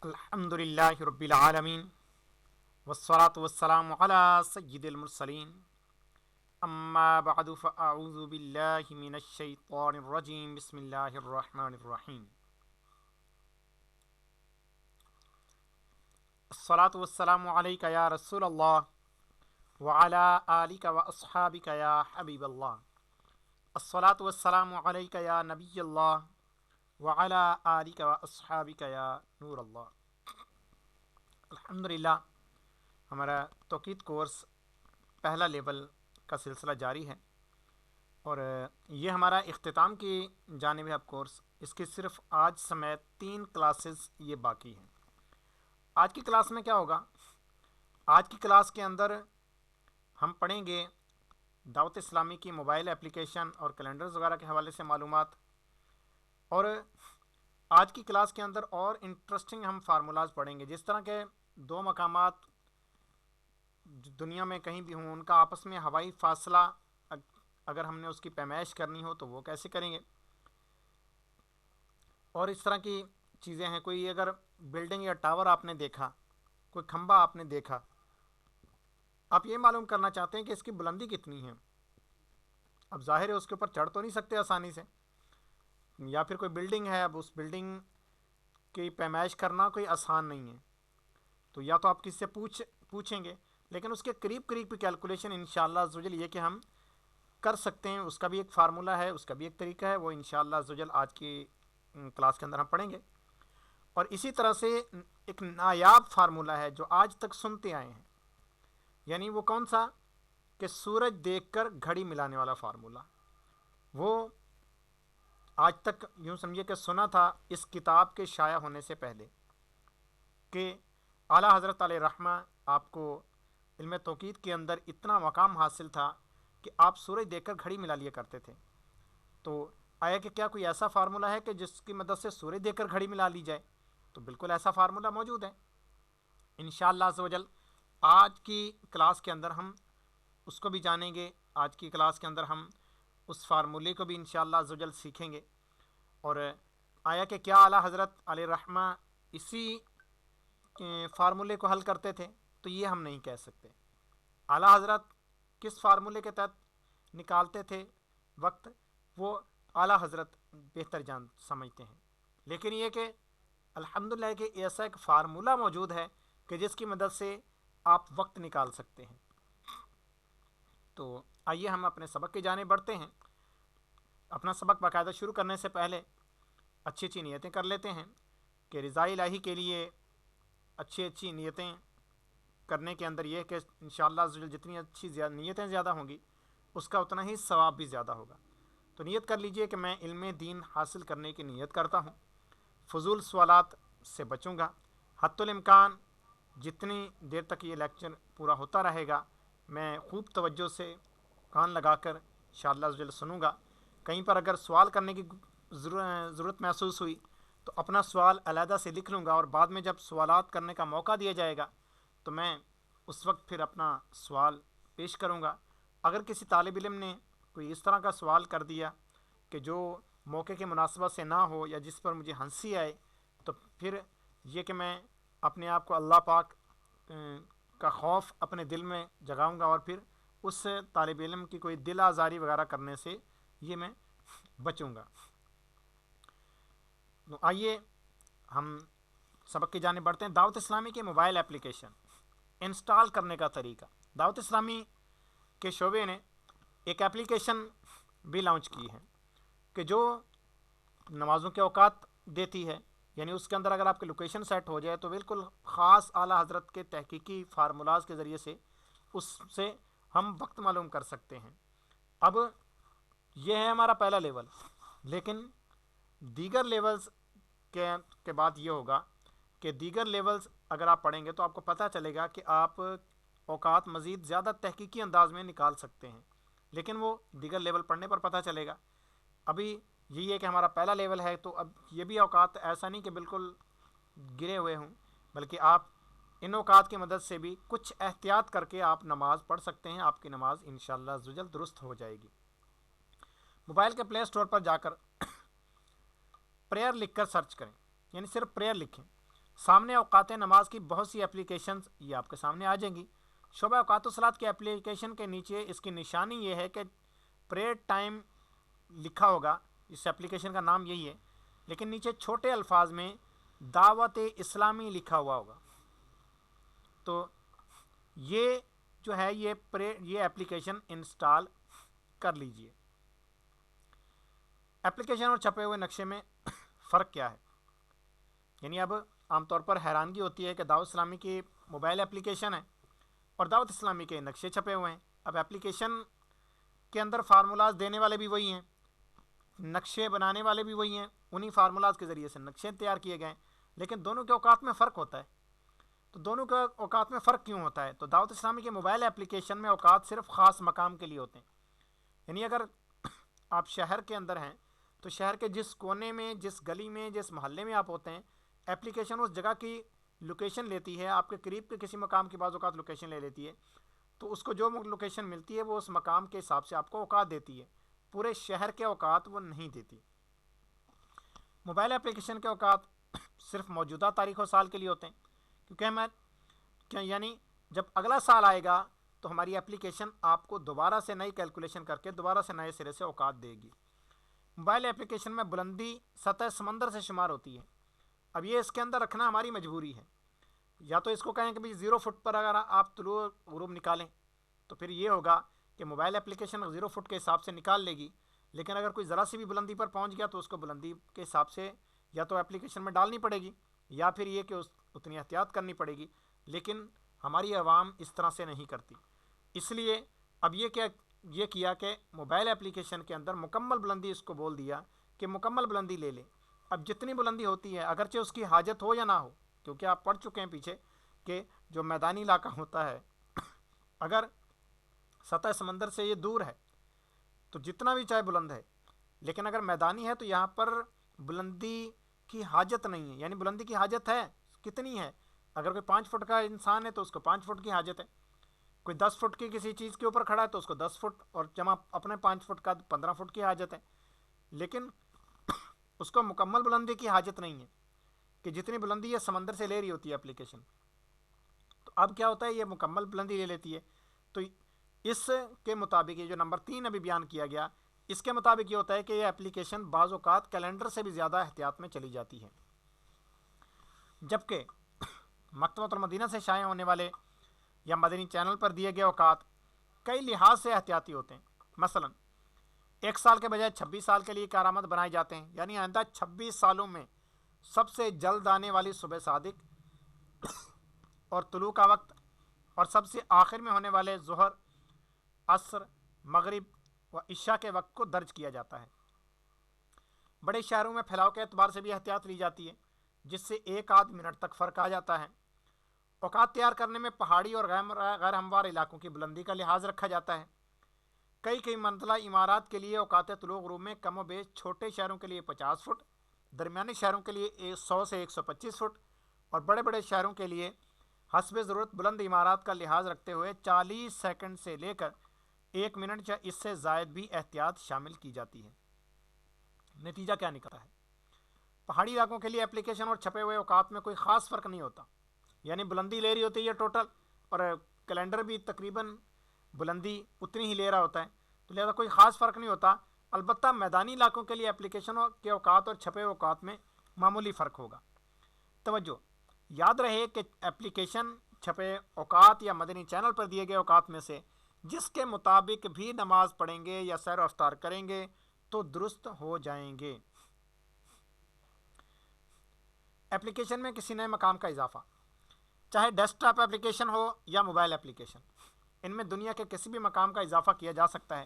अल्हम्दुलिल्लाहि रब्बिल आलमीन वस्सलातु वस्सलामु अला सय्यिदिल मुरसलीन अम्मा बअदु फ़अऊज़ु बिल्लाहि मिनश शैतानिर रजीम बिस्मिल्लाहिर रहमानिर रहीम अस्सलातु वस्सलामु अलैका या रसूलल्लाह व अला आलिका व अस्हाबिका या हबीबल्लाह अस्सलातु वस्सलामु अलैका या नबियल्लाह व अला आलिका व अस्हाबिका या नूरल्लाह। अल्हम्दुलिल्लाह, हमारा तौक़ीद कोर्स पहला लेवल का सिलसिला जारी है और ये हमारा इख्तिताम की जानिब है। अब कोर्स इसकी सिर्फ आज समेत 3 क्लासेस ये बाकी हैं। आज की क्लास में क्या होगा? आज की क्लास के अंदर हम पढ़ेंगे दावत इस्लामी की मोबाइल एप्लीकेशन और कैलेंडर्स वगैरह के हवाले से मालूमात, और आज की क्लास के अंदर और इंटरेस्टिंग हम फार्मूलाज पढ़ेंगे। जिस तरह के 2 मकामात दुनिया में कहीं भी हों, उनका आपस में हवाई फासला अगर हमने उसकी पैमाइश करनी हो तो वो कैसे करेंगे, और इस तरह की चीज़ें हैं। कोई अगर बिल्डिंग या टावर आपने देखा, कोई खंबा आपने देखा, आप ये मालूम करना चाहते हैं कि इसकी बुलंदी कितनी है। अब जाहिर है उसके ऊपर चढ़ तो नहीं सकते आसानी से, या फिर कोई बिल्डिंग है, अब उस बिल्डिंग की पैमाइश करना कोई आसान नहीं है, तो या तो आप किससे पूछेंगे, लेकिन उसके करीब करीब की कैलकुलेशन इंशाअल्लाह अज़्ज़वजल ये कि हम कर सकते हैं। उसका भी एक फार्मूला है, उसका भी एक तरीका है, वो इंशाअल्लाह अज़्ज़वजल आज की क्लास के अंदर हम पढ़ेंगे। और इसी तरह से एक नायाब फार्मूला है जो आज तक सुनते आए हैं, यानी वो कौन सा, कि सूरज देखकर घड़ी मिलाने वाला फार्मूला। वो आज तक यूँ समझिए कि सुना था इस किताब के शाया होने से पहले, कि आला हज़रत अलैहि रहमा आपको इल्म तौक़ीद के अंदर इतना मकाम हासिल था कि आप सूरज देखकर घड़ी मिला लिया करते थे। तो आया कि क्या कोई ऐसा फार्मूला है कि जिसकी मदद से सूरज देखकर घड़ी मिला ली जाए? तो बिल्कुल ऐसा फार्मूला मौजूद है। इंशाअल्लाह अज़्ज़ व जल आज की क्लास के अंदर हम उसको भी जानेंगे। आज की क्लास के अंदर हम उस फार्मूले को भी इंशाअल्लाह अज़्ज़ व जल सीखेंगे। और आया कि क्या आला हज़रत अलैहि रहमा इसी फार्मूले को हल करते थे? तो ये हम नहीं कह सकते। आला हज़रत किस फार्मूले के तहत निकालते थे वक्त, वो आला हज़रत बेहतर जान समझते हैं। लेकिन ये कि अल्हम्दुलिल्लाह कि ऐसा एक फ़ार्मूला मौजूद है कि जिसकी मदद से आप वक्त निकाल सकते हैं। तो आइए हम अपने सबक की जाने बढ़ते हैं। अपना सबक बाकायदा शुरू करने से पहले अच्छी अच्छी नीयतें कर लेते हैं कि रिज़ा इलाही के लिए अच्छी अच्छी नीयतें करने के अंदर यह कि इंशाअल्लाह जितनी अच्छी नीयतें ज़्यादा होंगी उसका उतना ही सवाब भी ज़्यादा होगा। तो नीयत कर लीजिए कि मैं इल्म दीन हासिल करने की नीयत करता हूँ, फ़ुज़ूल सवालात से बचूँगा। हत्तुल इम्कान जितनी देर तक ये लेक्चर पूरा होता रहेगा मैं खूब तवज्जो से कान लगाकर इंशाअल्लाह सुनूँगा। कहीं पर अगर सवाल करने की ज़रूरत महसूस हुई तो अपना सवाल अलहदा से लिख लूँगा, और बाद में जब सवालात करने का मौका दिया जाएगा तो मैं उस वक्त फिर अपना सवाल पेश करूँगा। अगर किसी तालिब इल्म ने कोई इस तरह का सवाल कर दिया कि जो मौके के मुनासबत से ना हो या जिस पर मुझे हंसी आए, तो फिर ये कि मैं अपने आप को अल्लाह पाक का खौफ अपने दिल में जगाऊँगा और फिर उस तालिब इल्म की कोई दिल आज़ारी वगैरह करने से ये मैं बचूँगा। तो आइए हम सबक की जाने बढ़ते हैं। दावत इस्लामी के मोबाइल एप्लीकेशन इंस्टॉल करने का तरीका। दावत इस्लामी के शोबे ने एक एप्लीकेशन भी लॉन्च की है कि जो नमाज़ों के औकात देती है, यानी उसके अंदर अगर आपकी लोकेशन सेट हो जाए तो बिल्कुल ख़ास आला हज़रत के तहकीकी फार्मूलाज के ज़रिए से उससे हम वक्त मालूम कर सकते हैं। अब यह है हमारा पहला लेवल, लेकिन दीगर लेवल्स के बाद ये होगा कि दीगर लेवल्स अगर आप पढ़ेंगे तो आपको पता चलेगा कि आप औकात मज़ीद ज़्यादा तहकीकी अंदाज में निकाल सकते हैं, लेकिन वो दीगर लेवल पढ़ने पर पता चलेगा। अभी यही है कि हमारा पहला लेवल है, तो अब ये भी औकात ऐसा नहीं कि बिल्कुल गिरे हुए हों, बल्कि आप इन औकात की मदद से भी कुछ एहतियात करके आप नमाज़ पढ़ सकते हैं। आपकी नमाज इंशाअल्लाह अज़्ज़वजल दुरुस्त हो जाएगी। मोबाइल के प्ले स्टोर पर जाकर प्रेयर लिखकर सर्च करें, यानी सिर्फ प्रेयर लिखें। سامنے اوقات نماز کی بہت سی اپلیکیشنز یہ آپ کے سامنے آ جائیں گی. شعبہ اوقات الصلاۃ کے اپلیکیشن کے نیچے اس کی نشانی یہ ہے کہ پریئر ٹائم لکھا ہوگا، اس اپلیکیشن کا نام یہی ہے، لیکن نیچے چھوٹے الفاظ میں دعوت اسلامی لکھا ہوا ہوگا. تو یہ جو ہے یہ اپلیکیشن انسٹال کر لیجئے. اپلیکیشن اور چھپے ہوئے نقشے میں فرق کیا ہے؟ یعنی اب عام طور پر حیرانگی ہوتی ہے کہ دعوت اسلامی کی موبائل اپلیکیشن ہے اور دعوت اسلامی کے نقشے چھپے ہوئے ہیں. اب اپلیکیشن کے اندر فارمولاز دینے والے بھی وہی ہیں، نقشے بنانے والے بھی وہی ہیں، انہی فارمولاز کے ذریعے سے نقشے تیار کیے گئے ہیں، لیکن دونوں کے اوقات میں فرق ہوتا ہے. تو دونوں کے اوقات میں فرق کیوں ہوتا ہے؟ تو دعوت اسلامی کے موبائل اپلیکیشن میں اوقات صرف خاص مقام کے لیے ہوتے ہیں. یعنی اگر آپ شہر کے اندر ہیں تو شہر کے جس کونے میں، جس گلی میں، جس محلے میں آپ ہوتے ہیں، اپلیکیشن اس جگہ کی لوکیشن لیتی ہے، آپ کے قریب کے کسی مقام کی بعض اوقات لوکیشن لے لیتی ہے، تو اس کو جو لوکیشن ملتی ہے وہ اس مقام کے حساب سے آپ کو اوقات دیتی ہے، پورے شہر کے اوقات وہ نہیں دیتی. موبائل اپلیکیشن کے اوقات صرف موجودہ تاریخ و سال کے لیے ہوتے ہیں، کیونکہ یعنی جب اگلا سال آئے گا تو ہماری اپلیکیشن آپ کو دوبارہ سے نئی کیلکولیشن کر کے دوبارہ سے نئے سرے سے اوقات دے گی. موبائل اپلیکیشن میں بلندی سطح سمندر سے شمار ہوتی ہے. اب یہ اس کے اندر رکھنا ہماری مجبوری ہے. یا تو اس کو کہیں کہ بھائی 0 فٹ پر اگر آپ طلوع غروب نکالیں تو پھر یہ ہوگا کہ موبائل اپلیکیشن 0 فٹ کے حساب سے نکال لے گی، لیکن اگر کوئی ذرا سی بھی بلندی پر پہنچ گیا تو اس کو بلندی کے حساب سے یا تو اپلیکیشن میں ڈالنی پڑے گی، یا پھر یہ کہ اتنی احتیاط کرنی پڑے گی. لیکن ہماری عوام اس طرح سے نہیں کرتی، اس لیے اب یہ کیا کہ موبائل اپلیکیشن کے اندر مکمل بلندی اس کو بول دیا کہ مکمل بلندی لے لیں. اب جتنی بلندی ہوتی ہے اگرچہ اس کی حاجت ہو یا نہ ہو، کیونکہ آپ پڑھ چکے ہیں پیچھے کہ جو میدانی علاقہ ہوتا ہے اگر سطح سمندر سے یہ دور ہے تو جتنا بھی چاہے بلند ہے، لیکن اگر میدانی ہے تو یہاں پر بلندی کی حاجت نہیں ہے. یعنی بلندی کی حاجت ہے، کتنی ہے؟ اگر کوئی 5 فٹ کا انسان ہے تو اس کو 5 فٹ کی حاجت ہے، کوئی 10 فٹ کی کسی چیز کے اوپر کھڑا ہے تو اس کو 10 فٹ اور جمع اپنے 5 فٹ کا 15 فٹ کی حاجت ہے. لیکن اس کو مکمل بلندی کی حاجت نہیں ہے کہ جتنی بلندی یہ سمندر سے لے رہی ہوتی ہے اپلیکیشن. تو اب کیا ہوتا ہے، یہ مکمل بلندی لے لیتی ہے. تو اس کے مطابق یہ جو نمبر 3 ابھی بیان کیا گیا، اس کے مطابق یہ ہوتا ہے کہ یہ اپلیکیشن بعض اوقات کیلنڈر سے بھی زیادہ احتیاط میں چلی جاتی ہے، جبکہ مکتبۃ المدینہ سے شائع ہونے والے یا مدنی چینل پر دیے گئے اوقات کئی لحاظ سے احتیاطی ہوتے ہیں. مثلا 1 سال کے بجائے 26 سال کے لیے کارآمد بنائے جاتے ہیں. یعنی آئندہ 26 سالوں میں سب سے جلد آنے والی صبح صادق اور طلوع کا وقت اور سب سے آخر میں ہونے والے ظہر، عصر، مغرب و عشاء کے وقت کو درج کیا جاتا ہے. بڑے شہروں میں پھیلاؤ کے اعتبار سے بھی احتیاط لی جاتی ہے، جس سے 1 آدھ منٹ تک فرق آ جاتا ہے. اوقات تیار کرنے میں پہاڑی اور غیر ہموار علاقوں کی بلندی کا لحاظ رکھا جاتا ہے. کئی منزلہ عمارات کے لیے اوقات طلوع غروب میں کم و بیش چھوٹے شہروں کے لیے 50 فٹ، درمیانی شہروں کے لیے 100 سے 125 فٹ اور بڑے بڑے شہروں کے لیے حسب ضرورت بلند عمارات کا لحاظ رکھتے ہوئے 40 سیکنڈ سے لے کر 1 منٹ یا اس سے زائد بھی احتیاط شامل کی جاتی ہے. نتیجہ کیا نکلتا ہے؟ پہاڑی علاقوں کے لیے اپلیکیشن اور چھپے ہوئے اوقات میں کوئی خاص فرق نہیں ہوتا. یعنی بلندی لے رہی ہوتی ہے ٹوٹل، اور کیلنڈر بھی تقریباً بلندی اتنی ہی لے رہا ہوتا ہے، تو لہذا کوئی خاص فرق نہیں ہوتا. البتہ میدانی علاقوں کے لیے اپلیکیشن کے اوقات اور چھپے ہوئے اوقات میں معمولی فرق ہوگا. توجہ، یاد رہے کہ اپلیکیشن، چھپے اوقات یا مدنی چینل پر دیے گئے اوقات میں سے جس کے مطابق بھی نماز پڑھیں گے یا سیر و افطار کریں گے تو درست ہو جائیں گے. اپلیکیشن میں کسی نئے مقام کا اضافہ، چاہے ڈیسک ٹاپ اپلیکیشن ہو یا موبائل اپلیکیشن، ان میں دنیا کے کسی بھی مقام کا اضافہ کیا جا سکتا ہے.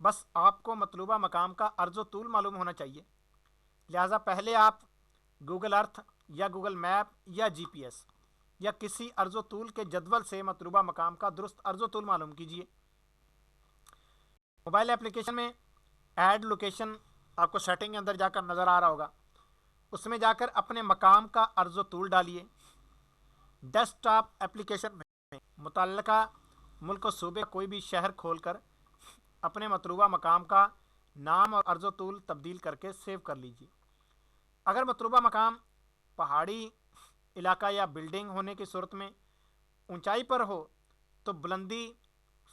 بس آپ کو مطلوبہ مقام کا عرض و طول معلوم ہونا چاہیے. لہٰذا پہلے آپ گوگل ارتھ یا گوگل میپ یا جی پی ایس یا کسی عرض و طول کے جدول سے مطلوبہ مقام کا درست عرض و طول معلوم کیجیے. موبائل اپلیکیشن میں ایڈ لوکیشن آپ کو سیٹنگ کے اندر جا کر نظر آ رہا ہوگا، اس میں جا کر اپنے مقام کا عرض و طول ڈالیے. ڈیسک ٹاپ اپلیکیشن میں متعلقہ ملک و صوبے کوئی بھی شہر کھول کر اپنے مطلوبہ مقام کا نام اور عرض و طول تبدیل کر کے سیو کر لیجیے. اگر مطلوبہ مقام پہاڑی इलाका या बिल्डिंग होने की सूरत में ऊंचाई पर हो तो बुलंदी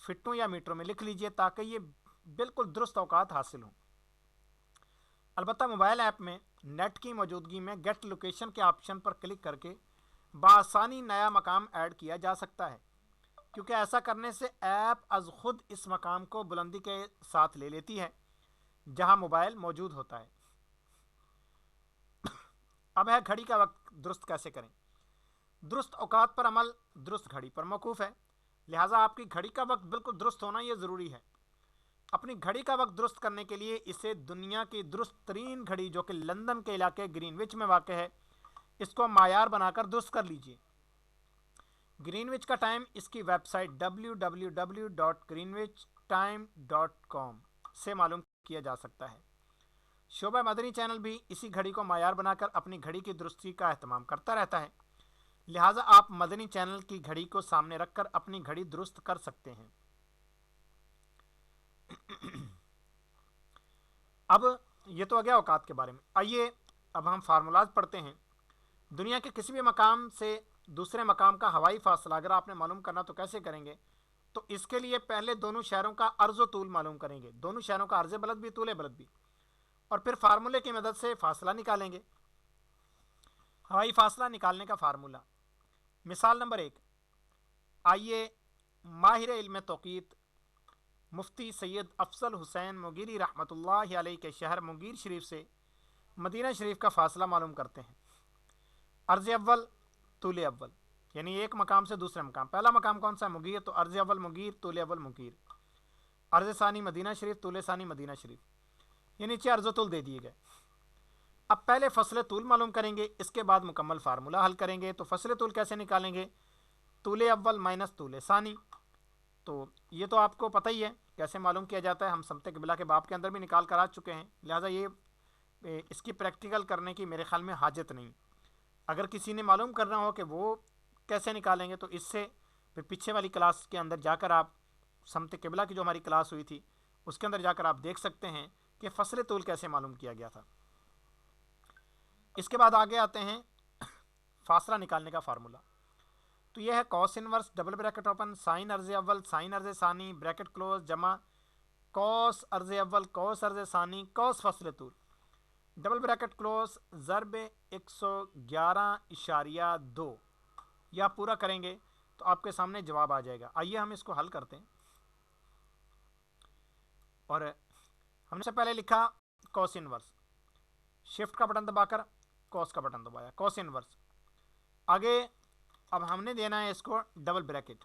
फिटों या मीटरों में लिख लीजिए ताकि ये बिल्कुल दुरुस्त औकात हासिल हो। अलबत्ता मोबाइल ऐप में नेट की मौजूदगी में गेट लोकेशन के ऑप्शन पर क्लिक करके बआसानी नया मकाम ऐड किया जा सकता है, क्योंकि ऐसा करने से ऐप अज खुद इस मकाम को बुलंदी के साथ ले लेती है जहां मोबाइल मौजूद होता है। अब है घड़ी का वक्त दुरुस्त कैसे करें। दुरुस्त औकात पर अमल दुरुस्त घड़ी पर मौकूफ़ है, लिहाजा आपकी घड़ी का वक्त बिल्कुल दुरुस्त होना ये ज़रूरी है। अपनी घड़ी का वक्त दुरुस्त करने के लिए इसे दुनिया की दुरुस्त तरीन घड़ी जो कि लंदन के इलाके ग्रीनविच में वाक़ है, इसको मायार बनाकर दुरुस्त कर लीजिए। ग्रीनविच का टाइम इसकी वेबसाइट www.greenwichtime.com से मालूम किया जा सकता है। शोबा मदनी चैनल भी इसी घड़ी को मायार बनाकर अपनी घड़ी की दुरुस्ती का अहतमाम करता रहता है, लिहाजा आप मदनी चैनल की घड़ी को सामने रखकर अपनी घड़ी दुरुस्त कर सकते हैं। अब ये तो आ गया औकात के बारे में। आइए अब हम फार्मूलाज पढ़ते हैं। दुनिया के किसी भी मकाम से दूसरे मकाम का हवाई फासला अगर आपने मालूम करना तो कैसे करेंगे, तो इसके लिए पहले दोनों शहरों का अर्ज़ तूल मालूम करेंगे, दोनों शहरों का अर्ज़ बलद भी तूल बलद भी, और फिर फार्मूले की मदद से फासला निकालेंगे। हवाई फासला निकालने का फार्मूला, मिसाल नंबर 1, आइए माहिर इल्म तौक़ीत मुफ्ती सैयद अफजल हुसैन मुगीरी रहमतुल्लाह अलैह के शहर मुगीर शरीफ से मदीना शरीफ का फासला मालूम करते हैं। अर्ज़ अव्वल तूल अव्वल, यानी एक मकाम से दूसरे मकाम, पहला मकाम कौन सा है, मुगीर, तो अर्ज़ अव्वल मुगीर, तूल अव्वल मुगीर। अर्ज़ सानी मदीना शरीफ, तूल सानी मदीना शरीफ, ये नीचे अर्ज़ तूल दे दिए गए। अब पहले फसल तूल मालूम करेंगे, इसके बाद मुकम्मल फार्मूला हल करेंगे। तो फसल तूल कैसे निकालेंगे, तूल अव्वल माइनस तूल सानी, तो ये तो आपको पता ही है कैसे मालूम किया जाता है, हम समते क़िबला के बाब के अंदर भी निकाल कर आ चुके हैं, लिहाजा ये इसकी प्रैक्टिकल करने की मेरे ख्याल में हाजत नहीं। अगर किसी ने मालूम करना हो कि वो कैसे निकालेंगे तो इससे फिर पीछे वाली क्लास के अंदर जाकर आप समते क़िबला की जो हमारी क्लास हुई थी उसके अंदर जाकर आप देख सकते हैं कि फसल तूल कैसे मालूम किया गया था। इसके बाद आगे आते हैं फासला निकालने का फार्मूला। तो यह है cos inverse double bracket open sine अर्ज़ अव्वल साइन अर्ज़ सानी ब्रैकेट क्लोज जमा कॉस अर्ज़ अव्वल कॉस अर्ज़ सानी कॉस फसल तूल डबल ब्रैकेट क्लोज ज़रब 111.2, या पूरा करेंगे तो आपके सामने जवाब आ जाएगा। आइए हम इसको हल करते हैं। और हमने से पहले लिखा कॉस इनवर्स, शिफ्ट का बटन दबाकर कॉस का बटन दबाया, कॉस इनवर्स। आगे अब हमने देना है इसको डबल ब्रैकेट,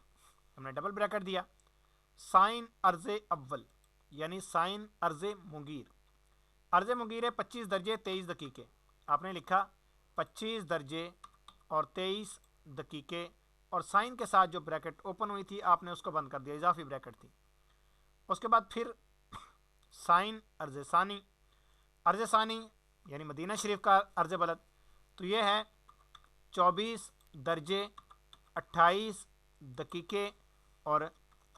हमने डबल ब्रैकेट दिया, साइन अर्ज़ अव्वल यानी साइन अर्ज़ मुगीर, अर्ज़ मुगीर है 25 दर्जे 23 दकीके, आपने लिखा 25 दर्जे और 23 दकीके, और साइन के साथ जो ब्रैकेट ओपन हुई थी आपने उसको बंद कर दिया, इजाफी ब्रैकेट थी। उसके बाद फिर साइन अर्ज़ सानी, अर्ज़ सानी यानी मदीना शरीफ का अर्ज़ बलद, तो ये है 24 दर्जे 28 दकीके और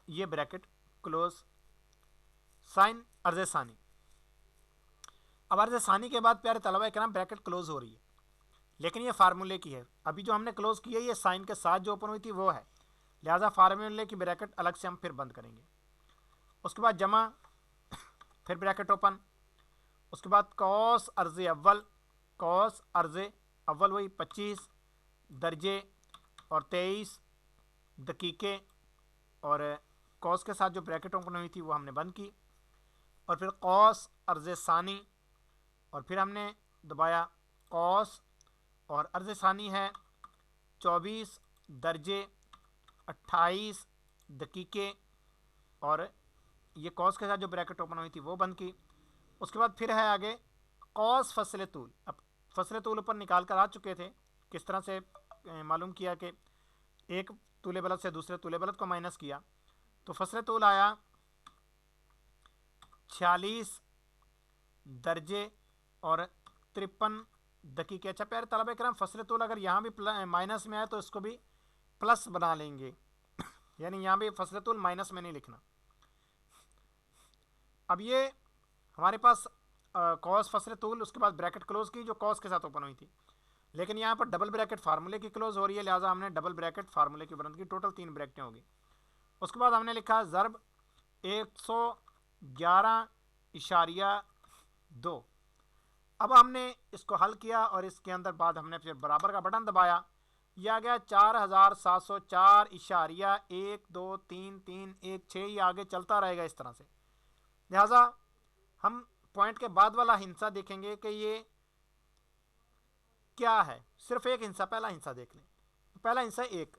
ये ब्रैकेट क्लोज, साइन अर्ज़ सानी। अब अर्ज़ सानी के बाद प्यारे तलबा इकराम ब्रैकेट क्लोज हो रही है, लेकिन ये फार्मूले की है, अभी जो हमने क्लोज की है ये साइन के साथ जो ओपन हुई थी वो है, लिहाजा फार्मूले की ब्रैकेट अलग से हम फिर बंद करेंगे। उसके बाद जमा, फिर ब्रैकेट ओपन, उसके बाद कॉस अर्ज़ अव्वल, कॉस अर्ज़ अव्वल वही 25 दर्जे और 23 दकीके, और कॉस के साथ जो ब्रैकेट ओपन हुई थी वो हमने बंद की, और फिर कॉस अर्ज़ सानी, और फिर हमने दबाया कॉस, और अर्ज़ सानी है 24 दर्जे 28 दकीके, और ये कॉस के साथ जो ब्रैकेट ओपन हुई थी वो बंद की। उसके बाद फिर है आगे कॉस फसल तूल। अब फसल तूल ऊपर निकाल कर आ चुके थे, किस तरह से मालूम किया कि एक तूले बलद से दूसरे तूले बलद को माइनस किया, तो फसल तूल आया 46 दर्जे और 53 दकीके। अच्छा प्यारे तलबा करम, फसल तूल अगर यहाँ भी माइनस में आए तो इसको भी प्लस बना लेंगे, यानी यहाँ भी फसल तूल माइनस में नहीं लिखना। अब ये हमारे पास कॉस फसल तूल, उसके बाद ब्रैकेट क्लोज की जो कॉस के साथ ओपन हुई थी, لیکن یہاں پر ڈبل بریکٹ فارمولے کی کلوز ہو رہی ہے، لہٰذا ہم نے ڈبل بریکٹ فارمولے کی بلندی کی، ٹوٹل 3 بریکٹیں ہوگی۔ اس کے بعد ہم نے لکھا ضرب 111.2۔ اب ہم نے اس کو حل کیا اور اس کے اندر بعد ہم نے پھر برابر کا بٹن دبایا، یہ آ گیا 4704.1233316، یہ آگے چلتا رہے گا اس طرح سے۔ لہٰذا ہم پوائنٹ کے بعد والا ہندسہ دیکھیں گے کہ یہ کیا ہے، صرف ایک ہندسہ، پہلا ہندسہ دیکھ لیں۔ پہلا ہندسہ 1،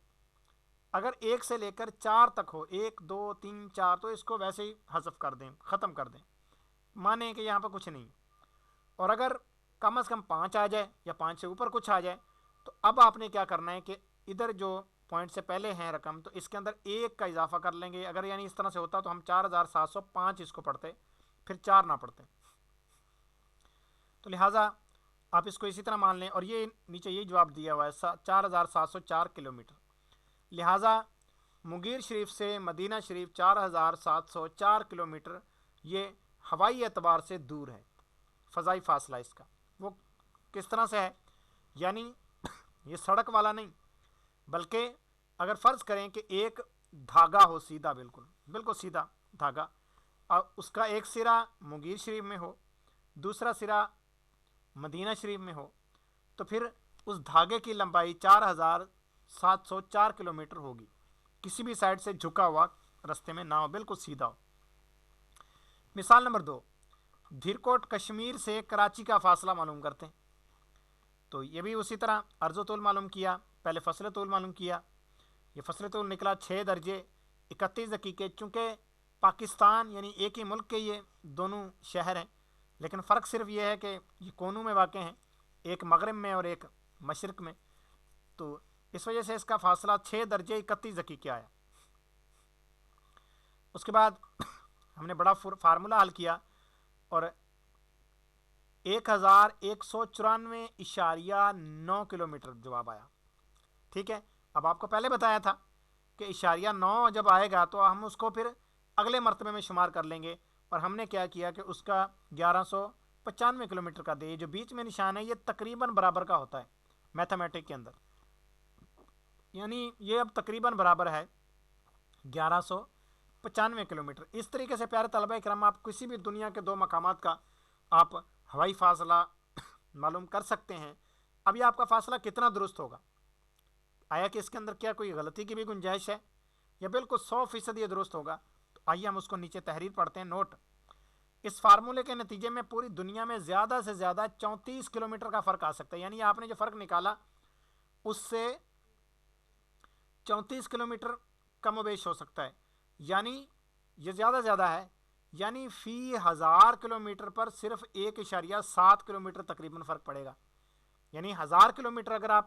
اگر 1 سے لے کر 4 تک ہو، 1 2 3 4، تو اس کو ویسے ہی حذف کر دیں، ختم کر دیں، مانیں کہ یہاں پہ کچھ نہیں۔ اور اگر کم از کم 5 آ جائے یا 5 سے اوپر کچھ آ جائے، تو اب آپ نے کیا کرنا ہے کہ ادھر جو پوائنٹ سے پہلے ہیں رقم، تو اس کے اندر 1 کا اضافہ کر لیں گے۔ اگر یعنی اس طرح سے ہوتا تو ہم 4705 اس کو پڑھتے، پھر 4 نہ پڑھتے۔ تو لہٰذا آپ اس کو اسی طرح مان لیں، اور یہ نیچے یہی جواب دیا ہوا ہے 4704 کلومیٹر۔ لہٰذا مغیر شریف سے مدینہ شریف 4704 کلومیٹر، یہ ہوائی اعتبار سے دور ہے۔ فضائی فاصلہ اس کا وہ کس طرح سے ہے، یعنی یہ سڑک والا نہیں، بلکہ اگر فرض کریں کہ ایک دھاگا ہو سیدھا، بالکل سیدھا دھاگا، اور اس کا ایک سرا مغیر شریف میں ہو، دوسرا سرا مدینہ شریف میں ہو، تو پھر اس دھاگے کی لمبائی 4704 کلومیٹر ہوگی، کسی بھی سائڈ سے جھکا ہوا رستے میں نہ ہو، بالکل سیدھا ہو۔ مثال نمبر 2، دھیرکوٹ کشمیر سے کراچی کا فاصلہ معلوم کرتے ہیں۔ تو یہ بھی اسی طرح عرض و طول معلوم کیا، پہلے فصل طول معلوم کیا، یہ فصل طول نکلا 6 درجے 31 دقیقے۔ چونکہ پاکستان یعنی ایک ہی ملک کے یہ دونوں شہر ہیں، لیکن فرق صرف یہ ہے کہ یہ کونوں میں واقع ہیں، ایک مغرب میں اور ایک مشرق میں، تو اس وجہ سے اس کا فاصلہ 6 درجے 31 دقیقے آیا۔ اس کے بعد ہم نے بڑا فارمولہ حل کیا اور 1194.9 کلومیٹر جواب آیا۔ ٹھیک ہے، اب آپ کو پہلے بتایا تھا کہ 9 جب آئے گا تو ہم اس کو پھر اگلے مرتبے میں شمار کر لیں گے، اور ہم نے کیا کیا کہ اس کا 1195 کلومیٹر کا دے، جو بیچ میں نشان ہے یہ تقریباً برابر کا ہوتا ہے میتھمیٹک کے اندر، یعنی یہ اب تقریباً برابر ہے 1195 کلومیٹر۔ اس طریقے سے پیارے طلبہ اکرام، آپ کسی بھی دنیا کے 2 مقامات کا آپ ہوائی فاصلہ معلوم کر سکتے ہیں۔ اب یہ آپ کا فاصلہ کتنا درست ہوگا، آیا کہ اس کے اندر کیا کوئی غلطی کی بھی گنجائش ہے، یا بالکل 100% یہ درست ہوگا؟ تو آئیے ہم اس کو نیچے تحریر پڑھتے ہیں۔ نوٹ: اس فارمولے کے نتیجے میں پوری دنیا میں زیادہ سے زیادہ 34 کلومیٹر کا فرق آ سکتا ہے، یعنی آپ نے جو فرق نکالا اس سے 34 کلومیٹر کم و بیش ہو سکتا ہے، یعنی یہ زیادہ ہے، یعنی فی 1000 کلومیٹر پر صرف 1.7 کلومیٹر تقریباً فرق پڑے گا۔ یعنی 1000 کلومیٹر اگر آپ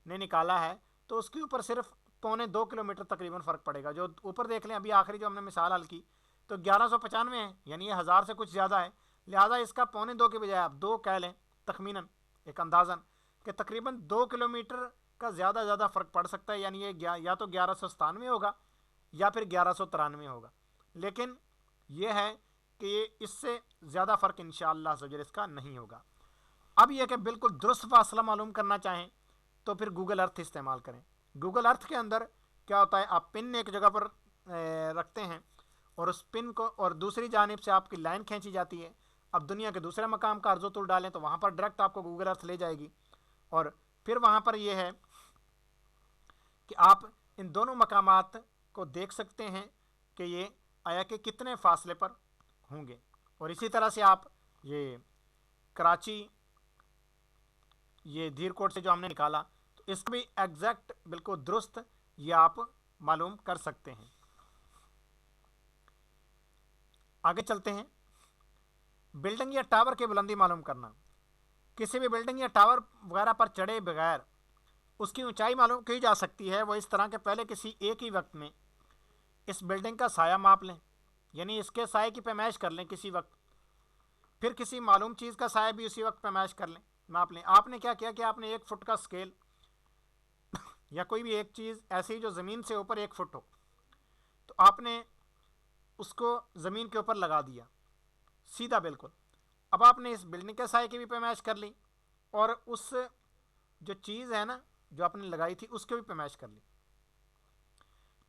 نے نکالا ہے تو اس کے اوپر صرف 1.25 کلومیٹر تقریباً فرق پڑے گا۔ جو اوپر دیکھ لیں، ابھی آخری جو ہم نے مثال حل کی تو 1195 ہے، یعنی یہ 1000 سے کچھ زیادہ ہے، لہٰذا اس کا 1.25 کے بجائے آپ 2 کہہ لیں، تخمیناً ایک اندازاً، کہ تقریباً 2 کلومیٹر کا زیادہ فرق پڑ سکتا ہے، یعنی یہ یا تو 1197 ہوگا یا پھر 1193 ہوگا، لیکن یہ ہے کہ یہ اس سے زیادہ فرق انشاءاللہ عزوجل اس کا نہیں ہوگا۔ اب یہ کہ بالکل درست فاصلہ معلوم کرنا چاہیں تو پھر گوگل ارتھ استعمال کریں۔ گوگل ارتھ کے اندر کیا ہوتا ہے، آپ پن ایک جگہ پر رکھتے ہیں اور اس پن کو اور دوسری جانب سے آپ کی لائن کھینچی جاتی ہے۔ اب دنیا کے دوسرے مقام کا عرض و طول ڈالیں تو وہاں پر ڈائریکٹ آپ کو گوگل ارتھ لے جائے گی، اور پھر وہاں پر یہ ہے کہ آپ ان دونوں مقامات کو دیکھ سکتے ہیں کہ یہ آیا کہ کتنے فاصلے پر ہوں گے۔ اور اسی طرح سے آپ یہ کراچی، یہ دھیرکوٹ سے جو ہم نے نکالا، تو اس کو بھی ایگزیکٹ بالکل درست یہ آپ معلوم کر سکتے ہیں۔ آگے چلتے ہیں، بلڈنگ یا ٹاور کی بلندی معلوم کرنا۔ کسی بھی بلڈنگ یا ٹاور وغیرہ پر چڑھے بغیر اس کی اونچائی معلوم کی جا سکتی ہے، وہ اس طرح کہ پہلے کسی ایک ہی وقت میں اس بلڈنگ کا سایہ ماپ لیں، یعنی اس کے سائے کی پیمائش کر لیں کسی وقت، پھر کسی معلوم چیز کا سایہ بھی اسی وقت پیمائش کر لیں، ماپ لیں۔ آپ نے کیا کیا کہ آپ نے 1 فٹ کا سکیل یا کوئی بھی ایک چیز ایسی جو زمین سے اوپر 1 فٹ ہو، تو آپ نے اس کو زمین کے اوپر لگا دیا سیدھا بالکل۔ اب آپ نے اس بلڈنگ کے سائے کی بھی پیمائش کر لی اور اس जो चीज़ है ना जो आपने लगाई थी उसके भी पैमाइश कर ली।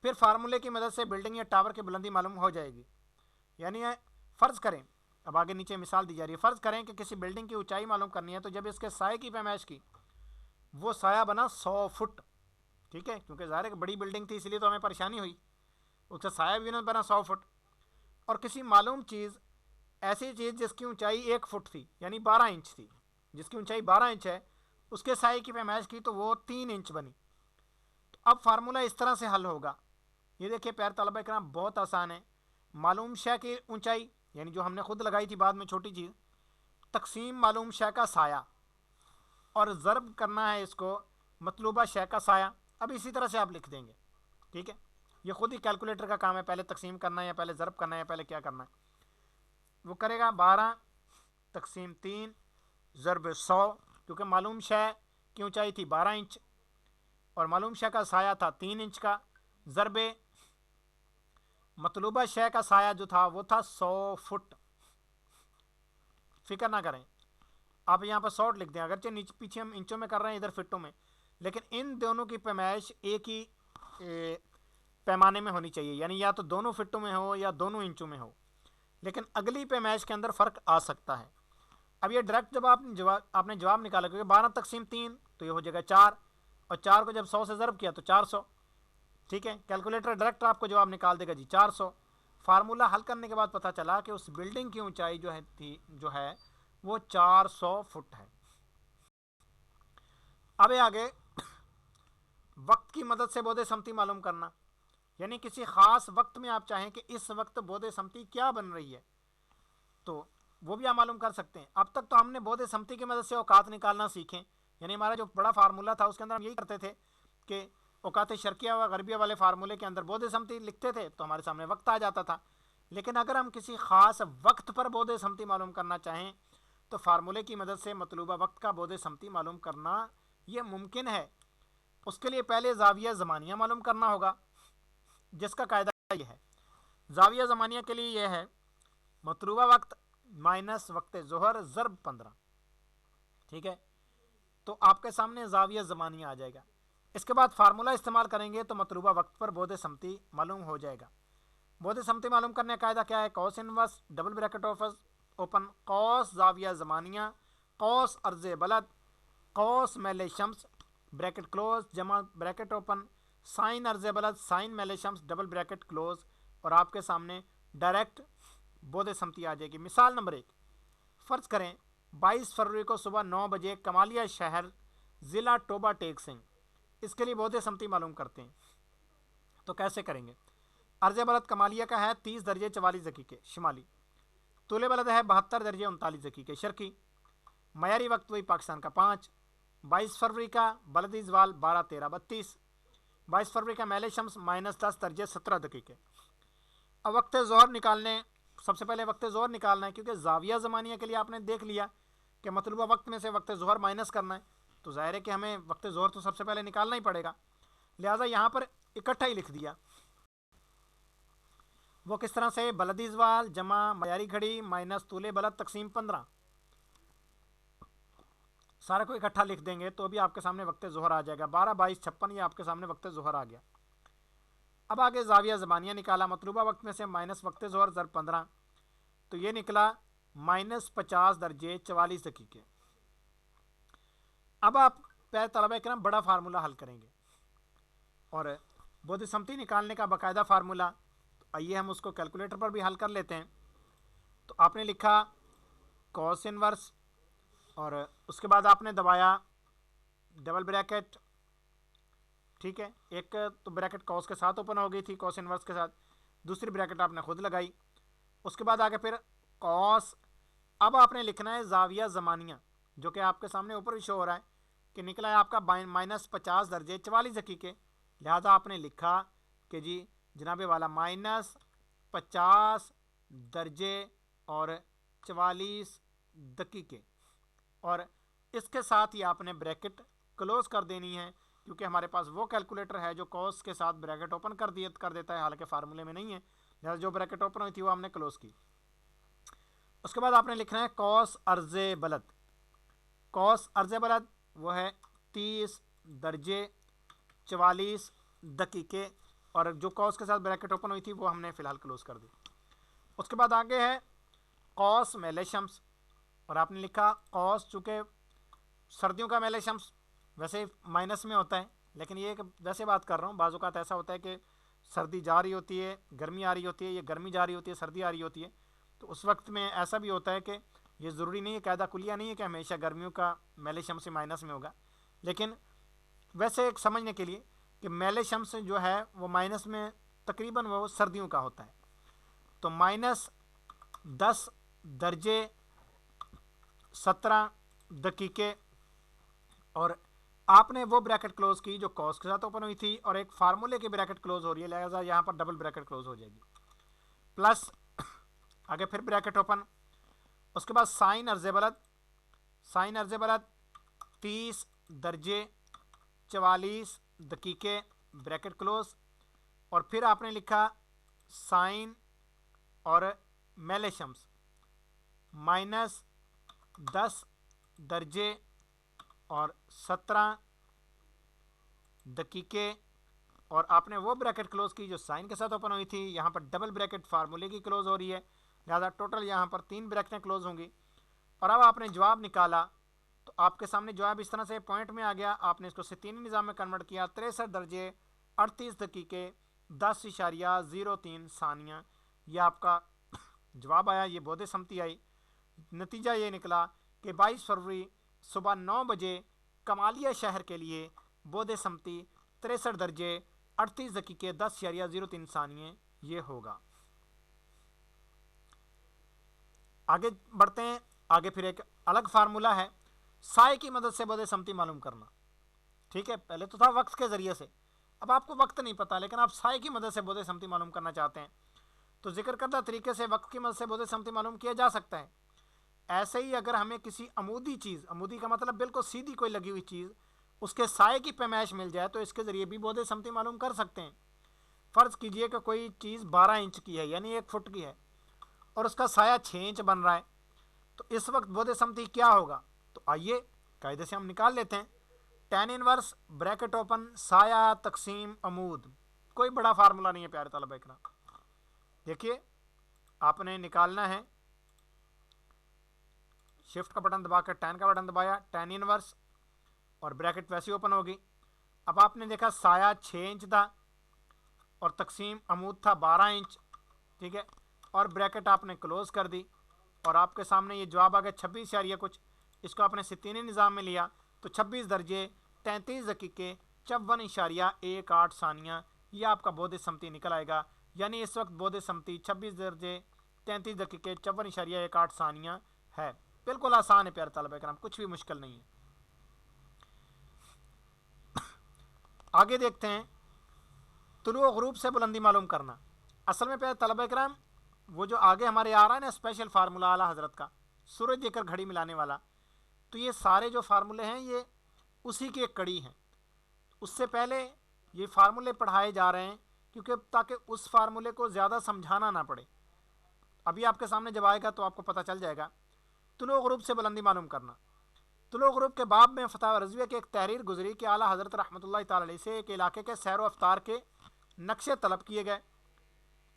फिर फार्मूले की मदद से बिल्डिंग या टावर की बुलंदी मालूम हो जाएगी। यानी फ़र्ज़ करें, अब आगे नीचे मिसाल दी जा रही है, फ़र्ज़ करें कि किसी बिल्डिंग की ऊंचाई मालूम करनी है, तो जब इसके साए की पैमाइश की वो साया बना 100 फुट। ठीक है, क्योंकि ज़ाहिर है बड़ी बिल्डिंग थी इसलिए तो हमें परेशानी हुई, उसका साया भी ना बना 100 फुट। और किसी मालूम चीज़, ऐसी चीज़ जिसकी ऊंचाई 1 फुट थी यानी 12 इंच थी, जिसकी ऊंचाई 12 इंच है, उसके साए की पैमाइश की तो वो 3 इंच बनी। तो अब फार्मूला इस तरह से हल होगा। ये देखिए प्यारे तलबा करम, बहुत आसान है। मालूम शय की ऊंचाई यानी जो हमने खुद लगाई थी बाद में छोटी चीज़, तकसीम मालूम शय का साया, और ज़रब करना है इसको मतलूबा शय का साया। अब इसी तरह से आप लिख देंगे। ठीक है, ये खुद ही कैलकुलेटर का काम है, पहले तकसीम करना है या पहले ज़रब करना है या पहले क्या करना है। वो करेगा 12 तकसीम 3 ज़रब 100, क्योंकि मालूम शय की ऊंचाई थी 12 इंच और मालूम शय का साया था 3 इंच का, ज़रब मतलूबा शय का साया जो था वो था 100 फुट। फिक्र ना करें, आप यहाँ पर 100 लिख दें, अगरचे नीचे पीछे हम इंचों में कर रहे हैं, इधर फिटों में, लेकिन इन दोनों की पैमाइश एक ही पैमाने में होनी चाहिए, यानी या तो दोनों फिटों में हो या दोनों इंचों में हो, लेकिन अगली पैमाइश के अंदर फ़र्क आ सकता है। अब ये डायरेक्ट जब आपने जवाब निकाला, क्योंकि 12 तकसीम 3 तो ये हो जाएगा 4, और 4 को जब 100 से ज़रब किया तो 400। ठीक है, कैलकुलेटर डायरेक्ट आपको जवाब निकाल देगा जी 400। फार्मूला हल करने के बाद पता चला कि उस बिल्डिंग की ऊंचाई जो है वो 400 फुट है। अब आगे वक्त की मदद से बोधे समती मालूम करना, यानी किसी ख़ास वक्त में आप चाहें कि इस वक्त बोधे समती क्या बन रही है, तो वो भी आप मालूम कर सकते हैं। अब तक तो हमने बोधे समती की मदद से औकात निकालना सीखें, यानी हमारा जो बड़ा फार्मूला था उसके अंदर हम यही करते थे कि औकात शर्किया व गरबिया वाले फार्मूले के अंदर बोधे समती लिखते थे तो हमारे सामने वक्त आ जाता था। लेकिन अगर हम किसी ख़ास वक्त पर बोधे समती मालूम करना चाहें तो फार्मूले की मदद से मतलूबा वक्त का बोधे समती मालूम करना ये मुमकिन है। उसके लिए पहले ज़ाविया ज़मानिया मालूम करना होगा, जिसका कायदा ये है। ज़ाविया ज़मानिया के लिए यह है मतलूबा वक्त माइनस वक्त ज़ोहर ज़रब 15। ठीक है, तो आपके सामने ज़ाविया ज़मानिया आ जाएगा। इसके बाद फार्मूला इस्तेमाल करेंगे तो मतलूबा वक्त पर बोधे समती मालूम हो जाएगा। बोधे समती मालूम करने का कायदा क्या है? Cos inverse double bracket open cos ज़ाविया ज़मानिया कॉस अर्ज़ बलद कॉस मेल शम्स ब्रैकेट क्लोज जमा ब्रैकेट ओपन साइन अर्ज़ बलद साइन मेल शम्स डबल ब्रैकेट क्लोज, और आपके सामने डायरेक्ट बोधे समती आ जाएगी। मिसाल नंबर 1, फ़र्ज़ करें 22 फरवरी को सुबह 9 बजे कमालिया शहर ज़िला टोबा टेक सिंह, इसके लिए बोधे समती मालूम करते हैं। तो कैसे करेंगे? अर्ज़ बलद कमालिया का है 30 दर्जे 44 दकीके शिमाली, तूले बलद है 72 दर्जे 39 दकीके शर्की, मयारी वक्त वही पाकिस्तान का 5, 22 फरवरी का बलदी जवाल 12 13 32, 22 फरवरी का मेल शम्स -10 दर्जे 17 दकीके। अब वक्त ज़ोहर निकालने, सबसे पहले वक्त ज़ोहर निकालना है, क्योंकि ज़ाविया ज़मानिया के लिए आपने देख लिया कि मतलूबा वक्त में से वक्त ज़ोहर माइनस करना है, तो ज़ाहिर है कि हमें वक्त ज़ोहर तो सबसे पहले निकालना ही पड़ेगा, लिहाजा यहाँ पर इकट्ठा ही लिख दिया। वो किस तरह से? बलदी जवाल जमा मयारी घड़ी माइनस तूले बलद तकसीम 15, सारे को इकट्ठा लिख देंगे तो भी आपके सामने वक्त ज़ोहर आ जाएगा। 12 22 56 ये आपके सामने वक्त ज़ोहर आ गया। अब आगे ज़ाविया ज़मानिया निकाला, मतलूबा वक्त में से माइनस वक्त ज़ोहर ज़र 15, तो ये निकला -50 दर्जे 44 दकीके। अब आप प्यारे तलबा करम बड़ा फार्मूला हल करेंगे और बोधे समती निकालने का बाकायदा फार्मूला, तो आइए हम उसको कैलकुलेटर पर भी हल कर लेते हैं। तो आपने लिखा कॉस इनवर्स और उसके बाद आपने दबाया डबल ब्रैकेट। ठीक है, एक तो ब्रैकेट कॉस के साथ ओपन हो गई थी कॉस इनवर्स के साथ, दूसरी ब्रैकेट आपने खुद लगाई, उसके बाद आगे फिर कॉस। अब आपने लिखना है ज़ाविया ज़मानिया, जो कि आपके सामने ऊपर भी शो हो रहा है कि निकला है आपका -50 दर्जे 44 दकीके। लिहाजा आपने लिखा कि जी जनाबे वाला -50 दर्जे और 44 दकीके, और इसके साथ ही आपने ब्रैकेट क्लोज कर देनी है, क्योंकि हमारे पास वो कैलकुलेटर है जो कॉस के साथ ब्रैकेट ओपन कर देता है, हालांकि फार्मूले में नहीं है, लिहाजा जो ब्रैकेट ओपन हुई थी वो हमने क्लोज की। उसके बाद आपने लिखना है कॉस अर्ज़ बलद। कॉस अर्ज़ बलद वो है 30 दर्जे 44 दकीके, और जो कॉस के साथ ब्रैकेट ओपन हुई थी वो हमने फ़िलहाल क्लोज कर दी। उसके बाद आगे है कॉस मेलेशम्स, और आपने लिखा कॉस, चूँकि सर्दियों का मेलेशम्स वैसे माइनस में होता है, लेकिन ये वैसे बात कर रहा हूँ, बाज़ औक़ात ऐसा होता है कि सर्दी जा रही होती है, गर्मी आ रही होती है, या गर्मी जा रही होती है, सर्दी आ रही होती है, तो उस वक्त में ऐसा भी होता है कि ये ज़रूरी नहीं है, कायदा कुलिया नहीं है कि हमेशा गर्मियों का मेले शम्स से माइनस में होगा, लेकिन वैसे एक समझने के लिए कि मेले शम्स जो है वो माइनस में तकरीबन वो सर्दियों का होता है। तो -10 दर्जे 17 दकीके, और आपने वो ब्रैकेट क्लोज की जो कॉस के साथ ओपन हुई थी, और एक फार्मूले की ब्रैकेट क्लोज हो रही है, लिहाजा यहाँ पर डबल ब्रैकेट क्लोज हो जाएगी, प्लस आगे फिर ब्रैकेट ओपन, उसके बाद साइन अर्ज़ बलद 30 दर्जे 44 दकीके ब्रैकेट क्लोज, और फिर आपने लिखा साइन और मेले शम्स -10 दर्जे और 17 दकीके, और आपने वो ब्रैकेट क्लोज की जो साइन के साथ ओपन हुई थी। यहाँ पर डबल ब्रैकेट फार्मूले की क्लोज हो रही है, लिहाजा टोटल यहाँ पर 3 ब्रैकेटें क्लोज होंगी। और अब आपने जवाब निकाला तो आपके सामने जवाब इस तरह से पॉइंट में आ गया। आपने इसको सितीनी निज़ाम में कन्वर्ट किया, 63 दर्जे 38 दकीके 10.03 सानिया, यह आपका जवाब आया, ये बोधे समती आई। नतीजा ये निकला कि 22 फरवरी सुबह 9 बजे कमालिया शहर के लिए बोधे समती 63 दर्जे 38 दकीके 10.03 सानिये ये होगा। आगे बढ़ते हैं। आगे फिर एक अलग फार्मूला है, साए की मदद से बोधे समती मालूम करना। ठीक है, पहले तो था वक्त के ज़रिए से, अब आपको वक्त नहीं पता लेकिन आप साए की मदद से बोधे समती मालूम करना चाहते हैं, तो जिक्र करदा तरीके से वक्त की मदद से बोधे समती मालूम किया जा सकता है। ऐसे ही अगर हमें किसी अमूदी चीज़, अमूदी का मतलब बिल्कुल सीधी कोई लगी हुई चीज़, उसके साए की पैमाइश मिल जाए तो इसके ज़रिए भी बोधे समती मालूम कर सकते हैं। फ़र्ज़ कीजिए कि कोई चीज़ 12 इंच की है, यानी 1 फुट की है, और उसका साया 6 इंच बन रहा है, तो इस वक्त बोधे समती क्या होगा? तो आइए कायदे से हम निकाल लेते हैं। tan इनवर्स ब्रैकेट ओपन साया तकसीम अमूद, कोई बड़ा फार्मूला नहीं है प्यारे तलबा इकराम। देखिए आपने निकालना है, शिफ्ट का बटन दबाकर tan का बटन दबाया, tan इनवर्स और ब्रैकेट वैसे ओपन होगी। अब आपने देखा साया 6 इंच था और तकसीम अमूद था 12 इंच, ठीक है, और ब्रैकेट आपने क्लोज कर दी और आपके सामने ये जवाब आ गया 26 या कुछ। इसको आपने सितीनी निज़ाम में लिया तो 26 दर्जे 33 दकीके 54.18 सानिया, ये आपका बोधे समती निकल आएगा। यानी इस वक्त बोधे समती 26 दर्जे 33 दकीके 54.18 सानिया है। बिल्कुल आसान है प्यारे तलबा करम, कुछ भी मुश्किल नहीं है। आगे देखते हैं, तुलू ग़ुरूब से बुलंदी मालूम करना। असल में प्यारे तलबा करम वो जो आगे हमारे आ रहा है ना स्पेशल फार्मूला आला हज़रत का, सूरज देकर घड़ी मिलाने वाला, तो ये सारे जो फार्मूले हैं ये उसी की एक कड़ी हैं। उससे पहले ये फार्मूले पढ़ाए जा रहे हैं क्योंकि ताकि उस फार्मूले को ज़्यादा समझाना ना पड़े। अभी आपके सामने जब आएगा तो आपको पता चल जाएगा। तुलू ग़ुरूब से बुलंदी मालूम करना। तुलू ग़ुरूब के बाब में फतवा रज़विया की एक तहरीर गुजरी कि आला हज़रत रहमतुल्लाह ताला अलैह से एक इलाके के सैर व अफ्तार के नक्शे तलब किए गए,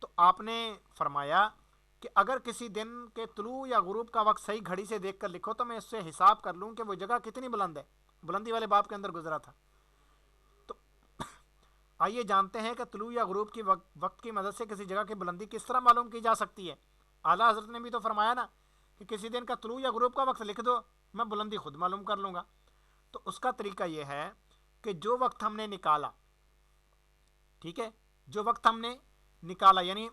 तो आपने फरमाया कि अगर किसी दिन के तुलू या ग़ुरूब का वक्त सही घड़ी से देखकर लिखो तो मैं इससे हिसाब कर लूँ कि वो जगह कितनी बुलंद है। बुलंदी वाले बाब के अंदर गुजरा था। तो आइए जानते हैं कि तुलू या ग़ुरूब की वक्त की मदद से किसी जगह की बुलंदी किस तरह मालूम की जा सकती है। आला हज़रत ने भी तो फरमाया ना कि किसी दिन का तुलू या ग़ुरूब का वक्त लिख दो, मैं बुलंदी खुद मालूम कर लूँगा। तो उसका तरीका यह है कि जो वक्त हमने निकाला, ठीक है, जो वक्त हमने निकाला यानी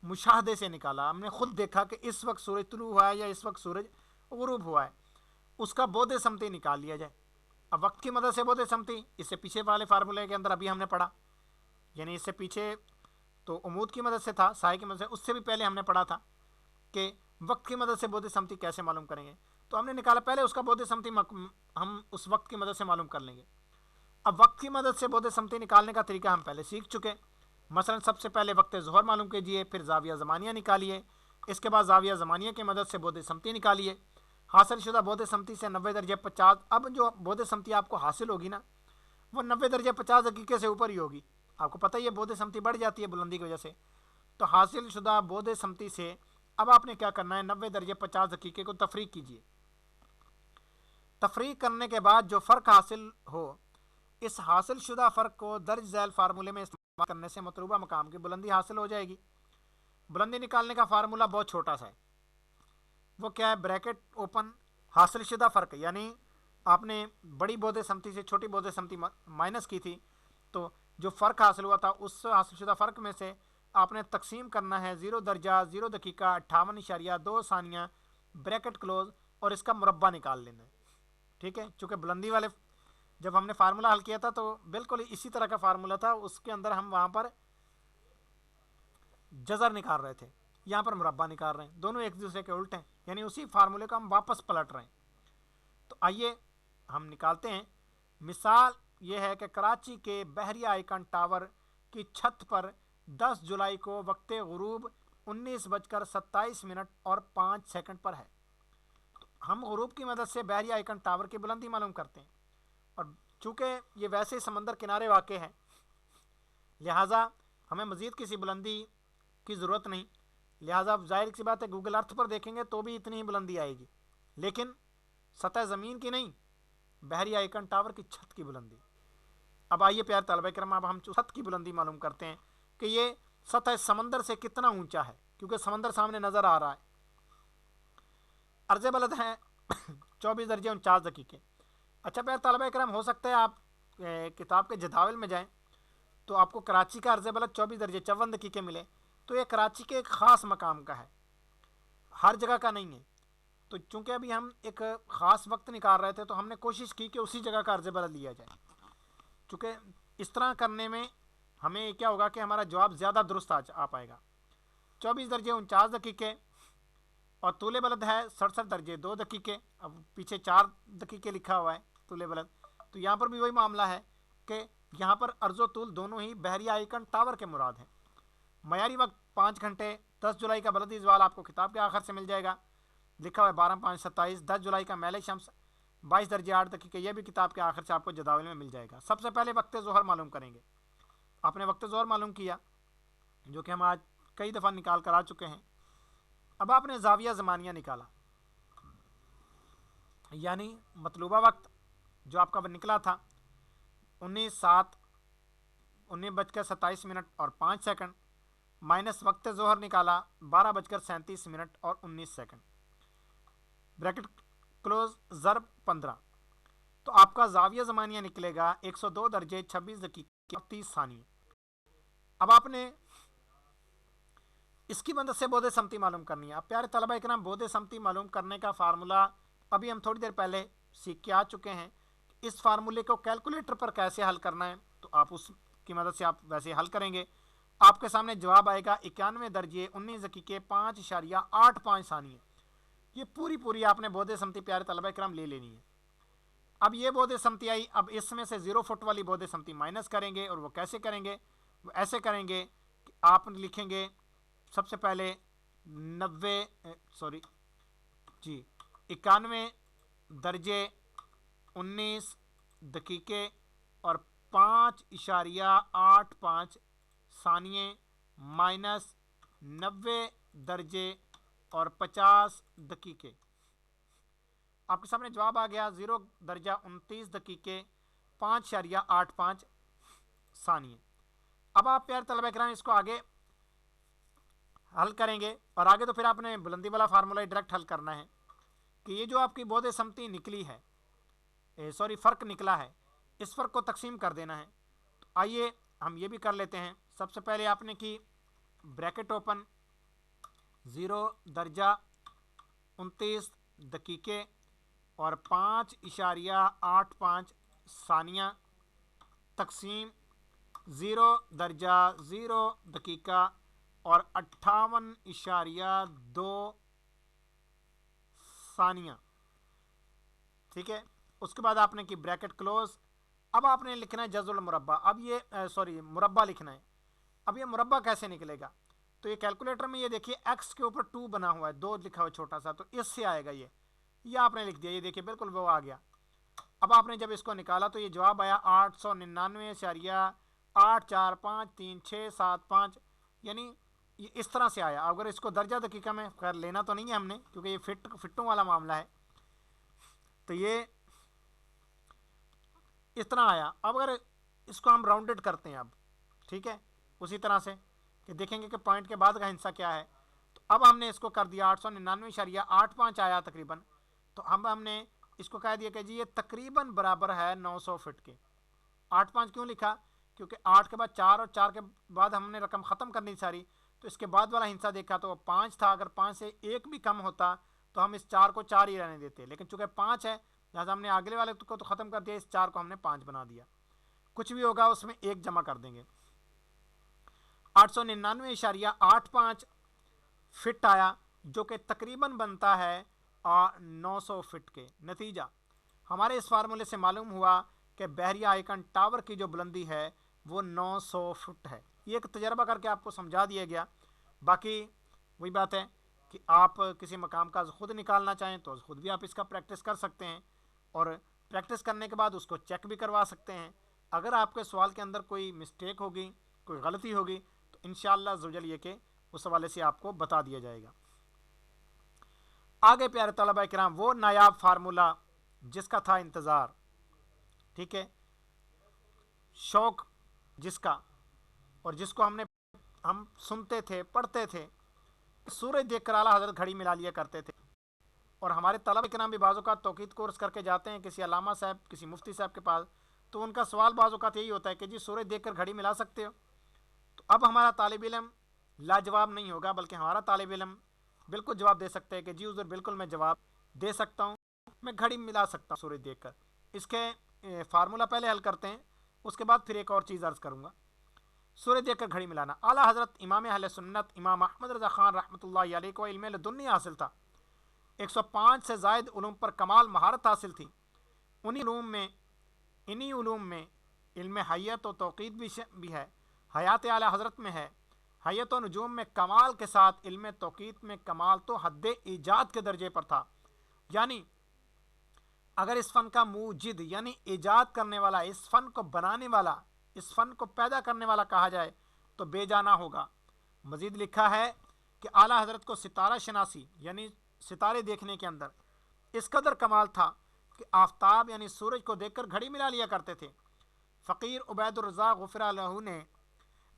मुशाहदे से निकाला, हमने खुद देखा कि इस वक्त सूरज तुलू हुआ है या इस वक्त सूरज ग़ुरूब हुआ है, उसका बोधे समती निकाल लिया जाए। अब वक्त की मदद से बोधे समती, इससे पीछे वाले फार्मूले के अंदर अभी हमने पढ़ा, यानी इससे पीछे तो उमूद की मदद से था, साए की मदद से, उससे भी पहले हमने पढ़ा था कि वक्त की मदद से बोधे समती कैसे मालूम करेंगे। तो हमने निकाला, पहले उसका बोधे समती हम उस वक्त की मदद से मालूम कर लेंगे। अब वक्त की मदद से बोधे समती निकालने का तरीका हम पहले सीख चुके। मसलन सबसे पहले वक्त ज़ोहर मालूम कीजिए, फिर ज़ाविया ज़मानिया निकालिए, इसके बाद ज़ाविया ज़मानिया की मदद से बोधे समती निकालिए, حاصل شدہ بودھ سمتی سے 90 درجے 50. اب جو بودھ سمتی آپ کو حاصل ہوگی نا وہ 90 درجے 50 دقیقے سے اوپر ہی ہوگی. آپ کو پتہ ہی ہے بودھ سمتی بڑھ جاتی ہے بلندی کی وجہ سے. تو حاصل شدہ بودھ سمتی سے اب آپ نے کیا کرنا ہے 90 درجے 50 دقیقے کو تفریق کیجیے. تفریق کرنے کے بعد جو فرق حاصل ہو اس حاصل شدہ فرق کو درج ذیل فارمولے میں استعمال کرنے سے مطلوبہ مقام کی بلندی حاصل ہو جائے گی. بلندی نکالنے کا فارمولہ بہت چھوٹا سا ہے. وہ کیا ہے؟ بریکٹ اوپن حاصل شدہ فرق، یعنی آپ نے بڑی بودھ سمتی سے چھوٹی بودھ سمتی مائنس کی تھی تو جو فرق حاصل ہوا تھا اس حاصل شدہ فرق میں سے آپ نے تقسیم کرنا ہے 0 درجہ 0 دقیقہ 58.2 ثانیہ بریکٹ کلوز اور اس کا مربع نکال لینا ہے. ٹھیک ہے، چونکہ بلندی والے جب ہم نے فارمولہ حل کیا تھا تو بالکل اسی طرح کا فارمولہ تھا، اس کے اندر ہم وہاں پر جذر نکال رہے تھے، یہاں پر مربع نکال رہے ہیں، دونوں ایک دوسرے کے الٹ ہیں، یعنی اسی فارمولے کو ہم واپس پلٹ رہے ہیں. تو آئیے ہم نکالتے ہیں. مثال یہ ہے کہ کراچی کے بحریہ آئیکن ٹاور کی چھت پر 10 جولائی کو وقت غروب 19:27 اور 5 سیکنڈ پر ہے. تو ہم غروب کی مدد سے بحریہ آئیکن ٹاور کی بلندی معلوم کرتے ہیں، اور چونکہ یہ ویسے سمندر کنارے واقع ہے لہٰذا ہمیں مزید کسی بلندی کی ضرورت نہیں. لہٰذا ظاہر سی بات ہے گوگل ارتھ پر دیکھیں گے تو بھی اتنی ہی بلندی آئے گی، لیکن سطح زمین کی نہیں، بحریہ آئیکن ٹاور کی چھت کی بلندی. اب آئیے پیارے طلبہ کرام، اب ہم چھت کی بلندی معلوم کرتے ہیں کہ یہ سطح سمندر سے کتنا اونچا ہے، کیونکہ سمندر سامنے نظر آ رہا ہے. عرض بلد ہیں 24 درجے 49 دقیقے. اچھا پیارے طلبہ کرام، ہو سکتا ہے آپ کتاب کے جداول میں جائیں تو آپ کو کراچی کا عرض بلد 24 درجے 54 دقیقے ملے. تو یہ کراچی کے ایک خاص مقام کا ہے، ہر جگہ کا نہیں ہے. تو چونکہ ابھی ہم ایک خاص وقت نکال رہے تھے تو ہم نے کوشش کی کہ اسی جگہ کا عرض بلد لیا جائے. چونکہ اس طرح کرنے میں ہمیں کیا ہوگا کہ ہمارا جواب زیادہ درست آ پائے گا. 24 درجے 49 دقیقے اور طول بلد ہے 67 درجے 2 دقیقے. اب پیچھے 4 دقیقے لکھا ہوا ہے طول بلد، تو یہاں پر بھی وہی معاملہ ہے کہ یہاں پر عرض و طول دونوں ہی بحریہ آئیکن ٹاور کے مراد ہیں. معیاری وقت 5 گھنٹے. 10 جولائی کا بلدی زوال آپ کو کتاب کے آخر سے مل جائے گا، لکھا ہوا ہے 12:5:27. 10 جولائی کا میل شمس 22 درجے 8 دقیقے، یہ بھی کتاب کے آخر سے آپ کو جداول میں مل جائے گا. سب سے پہلے وقت ظہر معلوم کریں گے. آپ نے وقت ظہر معلوم کیا جو کہ ہم آج کئی دفعہ نکال کر آ چکے ہیں. اب آپ نے زاویہ زمانیہ نکالا، یعنی مطلوبہ وقت جو آپ کا نکلا تھا 19:27 اور 5 سیکنڈ مائنس وقت ظہر نکالا 12:37 اور 19 سیکنڈ بریکٹ کلوز ضرب 15. تو آپ کا زاویہ زمانیہ نکلے گا 102 درجے 26 دقیقے 30 ثانیے. اب آپ نے اس کی مدد سے بودھ سمتی معلوم کرنی ہے. اب پیارے طلبہ اکرام، بودھ سمتی معلوم کرنے کا فارمولہ ابھی ہم تھوڑی دیر پہلے سیکھ کے آ چکے ہیں. اس فارمولے کو کیلکولیٹر پر کیسے حل کرنا ہے تو آپ اس کی مدد سے آپ ویسے حل کریں گے. آپ کے سامنے جواب آئے گا 91 درجے 19 دقیقے 5.85 ثانیے. یہ پوری آپ نے بودھ سمتی پیارے طلبہ اکرام لے لینی ہے. اب یہ بودھ سمتی آئی، اب اس میں سے 0 فٹ والی بودھ سمتی مائنس کریں گے. اور وہ کیسے کریں گے؟ وہ ایسے کریں گے کہ آپ لکھیں گے سب سے پہلے 91 درجے 19 دقیقے اور 5.85 ثانیے مائنس 90 درجے اور 50 دقیقے. آپ کے سامنے جواب آ گیا 0 درجہ 29 دقیقے 5.85 ثانیے. اب آپ پیارے طلبہ کرام اس کو آگے حل کریں گے، اور آگے تو پھر آپ نے بلندی والا فارمولہ ڈائریکٹ حل کرنا ہے کہ یہ جو آپ کی بودھ سمتی نکلی ہے فرق نکلا ہے، اس فرق کو تقسیم کر دینا ہے. تو آئیے ہم یہ بھی کر لیتے ہیں. سب سے پہلے آپ نے کی بریکٹ اوپن 0 درجہ 29 دقیقے اور 5.85 ثانیہ تقسیم 0 درجہ 0 دقیقہ اور 58.2 ثانیہ. ٹھیک ہے، اس کے بعد آپ نے کی بریکٹ کلوز. اب آپ نے لکھنا ہے جذر المربع. اب یہ مربع لکھنا ہے. اب یہ مربع کیسے نکلے گا؟ تو یہ کیلکولیٹر میں یہ دیکھیے ایکس کے اوپر 2 بنا ہوا ہے، 2 لکھا ہوا ہے چھوٹا سا، تو اس سے آئے گا. ये आपने लिख दिया, ये देखिए बिल्कुल वो आ गया। अब आपने जब इसको निकाला तो ये जवाब आया 899.8453675, यानी ये इस तरह से आया। अगर इसको दर्जा दकीका में खैर लेना तो नहीं है हमने, क्योंकि ये फिटों वाला मामला है, तो ये इस तरह आया। अब अगर इसको हम राउंडेड करते हैं अब, ठीक है, उसी तरह से कि देखेंगे कि पॉइंट के बाद का हिस्सा क्या है। तो अब हमने इसको कर दिया 899.85 आया तकरीबन। तो हमने इसको कह दिया कि जी ये तकरीबन बराबर है 900 फिट के। 85 क्यों लिखा? क्योंकि 8 के बाद 4 और 4 के बाद हमने रकम ख़त्म करनी सारी, तो इसके बाद वाला हिस्सा देखा तो 5 था। अगर 5 से एक भी कम होता तो हम इस 4 को 4 ही रहने देते, लेकिन चूंकि 5 है लिहाजा हमने अगले वाले को तो ख़त्म कर दिया, इस 4 को हमने 5 बना दिया। कुछ भी होगा उसमें एक जमा कर देंगे। 899.85 फिट आया, जो कि तकरीबन बनता है 900 फिट के। नतीजा हमारे इस फार्मूले से मालूम हुआ कि बहरिया आइकन टावर की जो बुलंदी है वो 900 फुट है। ये एक तजर्बा करके आपको समझा दिया गया। बाकी वही बात है कि आप किसी मकाम का ख़ुद निकालना चाहें तो ख़ुद भी आप इसका प्रैक्टिस कर सकते हैं, और प्रैक्टिस करने के बाद उसको चेक भी करवा सकते हैं। अगर आपके सवाल के अंदर कोई मिस्टेक होगी, कोई गलती होगी, तो इंशाअल्लाह ज़ुजल ये कि उस हवाले से आपको बता दिया जाएगा। आगे प्यारे तलबा किराम, वो नायाब फार्मूला जिसका था इंतज़ार, ठीक है, शौक जिसका, और जिसको हम सुनते थे, पढ़ते थे, सूरज देखकर आला हज़रत घड़ी मिला लिया करते थे। और हमारे तलबा किराम भी बाज़ औक़ात तौक़ीद कोर्स करके जाते हैं किसी अल्लामा साहब, किसी मुफ्ती साहब के पास, तो उनका सवाल बाज़ औक़ात यही होता है कि जी सूरज देखकर घड़ी मिला सकते हो? तो अब हमारा तालिब इल्म लाजवाब नहीं होगा, बल्कि हमारा तालिब इल्म बिल्कुल जवाब दे सकते हैं कि जी उधर बिल्कुल मैं जवाब दे सकता हूँ, मैं घड़ी मिला सकता हूँ सूरज देखकर। इसके फार्मूला पहले हल करते हैं, उसके बाद फिर एक और चीज़ अर्ज़ करूँगा। सूरज देखकर घड़ी मिलाना, आला हज़रत इमाम अहले सुन्नत इमाम अहमद रज़ा ख़ान रहमतुल्लाहि अलैहि को इल्म लदुन्नी हासिल था। 105 से ज़ायद उलूम पर कमाल महारत हासिल थी। इन्हीं उलूम में इल्म हय्यत व तौक़ीद भी है। हयात आला हज़रत में है। हय्यत व नुजूम में कमाल के साथ इल्म तौक़ीद में कमाल तो हद ईजाद के दर्जे पर था। यानी अगर इस फ़न का मूजिद यानी ईजाद करने वाला, इस फ़न को बनाने वाला, इस फ़न को पैदा करने वाला कहा जाए तो बेजाना होगा। मज़ीद लिखा है कि आला हज़रत को सितारा शनासी यानी सितारे देखने के अंदर इस कदर कमाल था कि आफ्ताब यानी सूरज को देखकर घड़ी मिला लिया करते थे। फ़कीर उबैदुर रज़्ज़ाक़ ग़ुफ़िरा लहू ने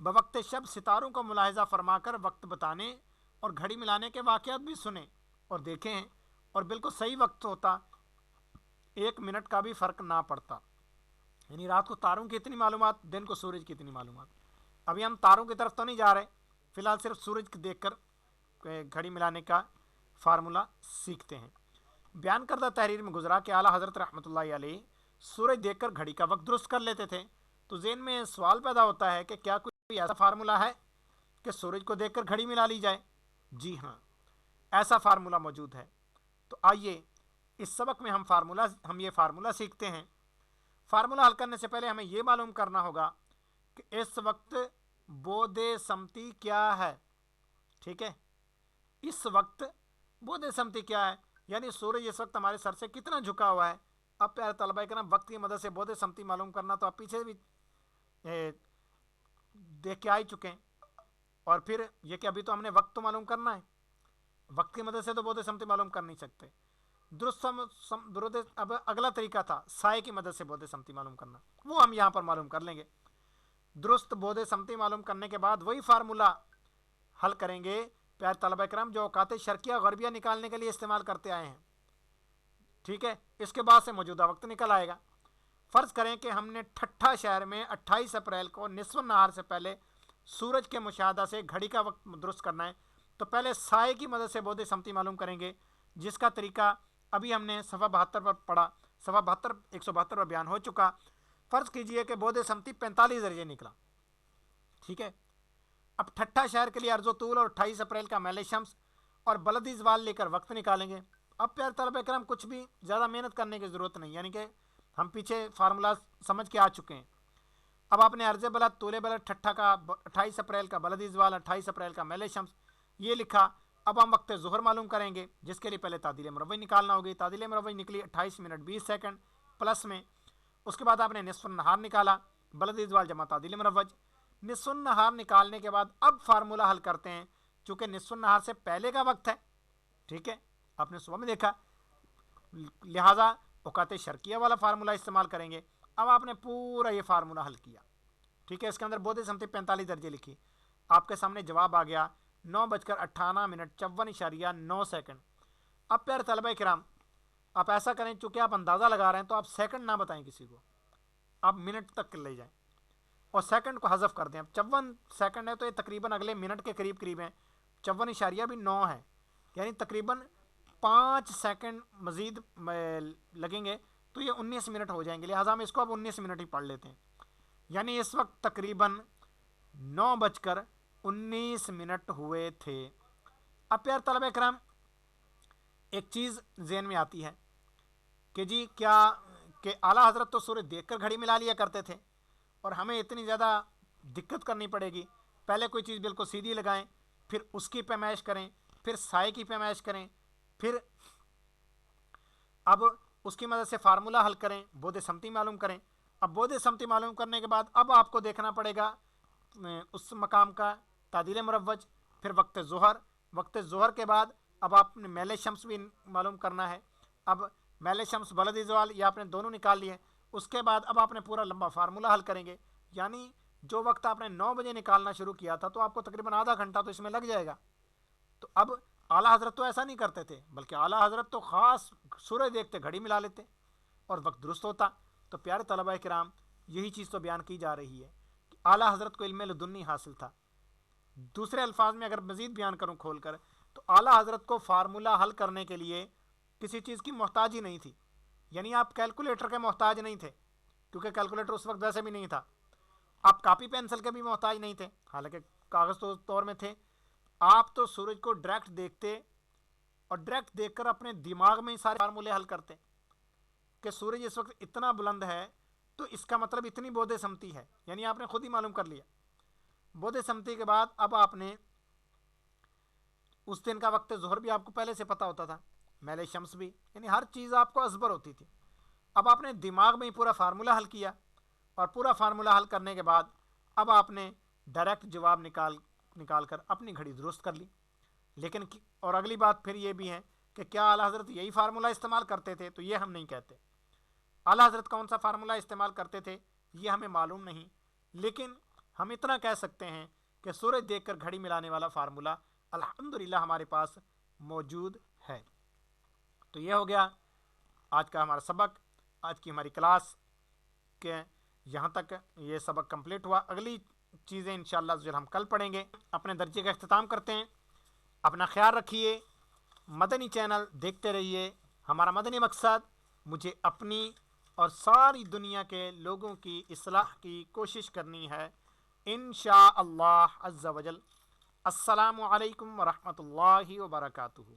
बवक्त शब सितारों को मुलाहिज़ा फरमाकर वक्त बताने और घड़ी मिलाने के वाक़यात भी सुने और देखे हैं, और बिल्कुल सही वक्त होता, 1 मिनट का भी फ़र्क ना पड़ता। यानी रात को तारों की इतनी मालूमात, दिन को सूरज की इतनी मालूमात। अभी हम तारों की तरफ तो नहीं जा रहे, फ़िलहाल सिर्फ सूरज को देखकर घड़ी मिलाने का फार्मूला सीखते हैं। बयान करदा तहरीर में गुजरा कि आला हज़रत रहमतुल्लाहि अलैहि सूरज देखकर घड़ी का वक्त दुरुस्त कर लेते थे। तो ज़हन में सवाल पैदा होता है कि क्या कोई ऐसा फार्मूला है कि सूरज को देखकर घड़ी मिला ली जाए? जी हाँ, ऐसा फार्मूला मौजूद है। तो आइए इस सबक में हम ये फार्मूला सीखते हैं। फार्मूला हल करने से पहले हमें ये मालूम करना होगा कि इस वक्त बोदे समती क्या है। ठीक है, इस वक्त बोदे समती क्या है, यानी सूरज इस वक्त हमारे सर से कितना झुका हुआ है। अब प्यारे तलबा करम, वक्त की मदद से बोदे समती मालूम करना तो आप पीछे भी देख के आ ही चुके हैं। और फिर ये कि अभी तो हमने वक्त तो मालूम करना है, वक्त की मदद से तो बोदे समती मालूम कर नहीं सकते। अब अगला तरीका था साए की मदद से बोधे समती मालूम करना, वो हम यहाँ पर मालूम कर लेंगे। दुरुस्त बोधे समती मालूम करने के बाद वही फार्मूला हल करेंगे प्यारे तलबा करम जो औकात शर्किया गरबिया निकालने के लिए इस्तेमाल करते आए हैं। ठीक है, इसके बाद से मौजूदा वक्त निकल आएगा। फ़र्ज़ करें कि हमने ठट्ठा शहर में 28 अप्रैल को निस्फ़ नहार से पहले सूरज के मुशाहदा से घड़ी का वक्त दुरुस्त करना है, तो पहले साए की मदद से बोधे समती मालूम करेंगे, जिसका तरीका अभी हमने सफ़ा 72 पर पढ़ा, सफ़ा 172 पर बयान हो चुका। फ़र्ज़ कीजिए कि बोधे समती 45 दर्जे निकला। ठीक है, अब ठट्ठा शहर के लिए अर्ज़ो तूल और 28 अप्रैल का मैल शम्स और बलदी ज़वाल लेकर वक्त निकालेंगे। अब प्यारे तलबा करम कुछ भी ज़्यादा मेहनत करने की ज़रूरत नहीं, यानी कि हम पीछे फार्मूला समझ के आ चुके हैं। अब आपने अर्ज़ बलद तूल बलद ठट्ठा का 28 अप्रैल का बलदी ज़वाल 28 अप्रैल का मैल शम्स ये लिखा। अब हम वक्त ज़ुहर मालूम करेंगे, जिसके लिए पहले तादील मुरव्वज निकालना होगी। तादील मुरव्वज निकली 28 मिनट 20 सेकंड प्लस में। उसके बाद आपने निस्फ़ुन नहार निकाला, बलद इज़वाल जमा तादील मुरव्वज। निस्फ़ुन नहार निकालने के बाद अब फार्मूला हल करते हैं, चूँकि निस्फ़ुन नहार से पहले का वक्त है, ठीक है, आपने सुबह में देखा, लिहाजा औकात शर्किया वाला फार्मूला इस्तेमाल करेंगे। अब आपने पूरा ये फार्मूला हल किया, ठीक है। इसके अंदर बोधे समती 45 दर्जे लिखी, आपके सामने जवाब आ गया 9:58 54.9 सेकंड। अब प्यारे तलबा किराम, आप ऐसा करें, चूँकि आप अंदाज़ा लगा रहे हैं तो आप सेकंड ना बताएं किसी को, आप मिनट तक ले जाएं और सेकंड को हज़फ कर दें। अब 54 सेकंड है तो ये तकरीबन अगले मिनट के करीब करीब है। 54.9 है, यानी तकरीबन 5 सेकंड मज़ीद लगेंगे तो ये 19 मिनट हो जाएंगे। लिहाजा हम इसको अब 19 मिनट ही पढ़ लेते हैं। यानी इस वक्त तकरीबन 9:19 हुए थे। अब प्यार तलबा करम, एक चीज़ ज़हन में आती है कि जी क्या कि आला हज़रत तो सूरज देखकर घड़ी मिला लिया करते थे और हमें इतनी ज़्यादा दिक्कत करनी पड़ेगी। पहले कोई चीज़ बिल्कुल सीधी लगाएं, फिर उसकी पैमाइश करें, फिर साए की पैमाइश करें, फिर अब उसकी मदद से फार्मूला हल करें, बोधे समती मालूम करें। अब बोधे समती मालूम करने के बाद अब आपको देखना पड़ेगा उस मकाम का तादील मुरव्वज, फिर वक्त ज़ुहर। वक्त ज़ुहर के बाद अब आपने मेल शम्स भी मालूम करना है। अब मेल शम्स बलद इज़वाल ये आपने दोनों निकाल लिए। उसके बाद अब आपने पूरा लंबा फार्मूला हल करेंगे, यानी जो वक्त आपने 9 बजे निकालना शुरू किया था तो आपको तकरीबन आधा घंटा तो इसमें लग जाएगा। तो अब आला हज़रत तो ऐसा नहीं करते थे, बल्कि आला हज़रत तो ख़ास सूरज देखते घड़ी मिला लेते और वक्त दुरुस्त होता। तो प्यारे तलबा किराम, यही चीज़ तो बयान की जा रही है कि आला हज़रत को इल्म लदुन्नी हासिल था। दूसरे अल्फाज में अगर मज़ीद बयान करूँ खोल कर, तो आला हज़रत को फार्मूला हल करने के लिए किसी चीज़ की मोहताज ही नहीं थी। यानी आप कैलकुलेटर के मोहताज नहीं थे, क्योंकि कैलकुलेटर उस वक्त वैसे भी नहीं था। आप कापी पेंसिल के भी मोहताज नहीं थे, हालांकि कागज़ तो तौर में थे। आप तो सूरज को डायरेक्ट देखते और डायरेक्ट देखकर अपने दिमाग में ही सारे फार्मूले हल करते कि सूरज इस वक्त इतना बुलंद है तो इसका मतलब इतनी बोधे समती है, यानी आपने खुद ही मालूम कर लिया। बोधे समती के बाद अब आपने उस दिन का वक्त ज़ोहर भी आपको पहले से पता होता था, मेले शम्स भी, यानी हर चीज़ आपको असबर होती थी। अब आपने दिमाग में ही पूरा फार्मूला हल किया और पूरा फार्मूला हल करने के बाद अब आपने डायरेक्ट जवाब निकाल कर अपनी घड़ी दुरुस्त कर ली। लेकिन और अगली बात फिर ये भी है कि क्या आला हज़रत यही फार्मूला इस्तेमाल करते थे, तो ये हम नहीं कहते। आला हज़रत कौन सा फार्मूला इस्तेमाल करते थे ये हमें मालूम नहीं, लेकिन हम इतना कह सकते हैं कि सूरज देखकर घड़ी मिलाने वाला फार्मूला अल्हम्दुलिल्लाह हमारे पास मौजूद है। तो ये हो गया आज का हमारा सबक, आज की हमारी क्लास के यहाँ तक ये सबक कंप्लीट हुआ। अगली चीज़ें इंशाअल्लाह जो हम कल पढ़ेंगे। अपने दर्जे का अख्तिताम करते हैं। अपना ख्याल रखिए, मदनी चैनल देखते रहिए। हमारा मदनी मकसद मुझे अपनी और सारी दुनिया के लोगों की इस्लाह की कोशिश करनी है, इंशाअल्लाह अज़्ज़ा वजल। अस्सलामु अलैकुम व रहमतुल्लाहि व बरकातुहू।